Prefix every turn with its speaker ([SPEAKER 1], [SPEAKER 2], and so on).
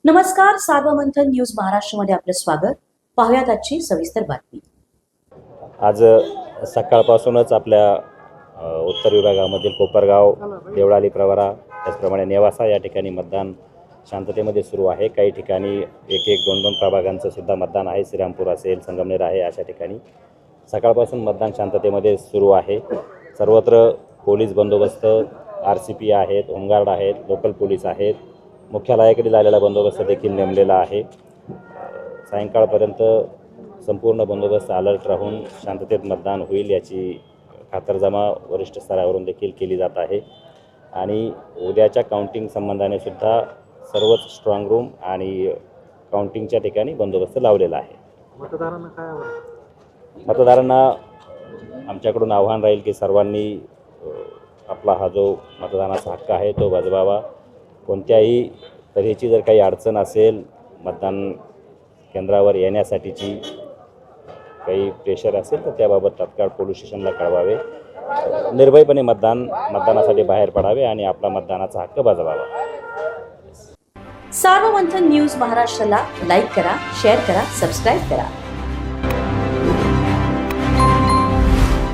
[SPEAKER 1] नमस्कार, सार्वमंथन न्यूज महाराष्ट्रमध्ये आपलं स्वागत. पाहुयात आजची सविस्तर बातमी.
[SPEAKER 2] आज सकाळपासूनच आपल्या उत्तर विभागामधील कोपरगाव, देवळाली प्रवरा, त्याचप्रमाणे नेवासा या ठिकाणी मतदान शांततेमध्ये सुरू आहे. काही ठिकाणी एक एक दोन दोन प्रभागांचं सुद्धा मतदान आहे. श्रीरामपूर असेल, संगमनेर आहे, अशा ठिकाणी सकाळपासून मतदान शांततेमध्ये सुरू आहे. सर्वत्र पोलीस बंदोबस्त, RCP आहेत, होमगार्ड आहेत, लोकल पोलीस आहेत, मुख्यालयाकडे आलेला बंदोबस्त देखील नेमलेला आहे. सायंकाळपर्यंत संपूर्ण बंदोबस्त अलर्ट राहून शांततेत मतदान होईल याची खातरजमा वरिष्ठ स्तरावरून देखील केली जात आहे. आणि उद्याच्या काउंटिंग संबंधाने सुद्धा सर्वच स्ट्रॉंग रूम आणि काउंटिंगच्या ठिकाणी बंदोबस्त लावलेला आहे. मतदारांना आमच्याकडून आव्हान राहील की सर्वांनी आपला हा जो मतदानाचा हक्क आहे तो बजवावा. कोणत्याही तऱ्हेची जर काही अडचण असेल, मतदान केंद्रावर येण्यासाठीची काही प्रेशर असेल तर त्याबाबत तात्काळ पोलीस स्टेशनला कळवावे. निर्भयपणे मतदानासाठी बाहेर पडावे आणि आपला मतदानाचा हक्क बजवावा.
[SPEAKER 1] सार्वमंथन न्यूज महाराष्ट्राला लाईक करा, शेअर करा, सबस्क्राईब करा.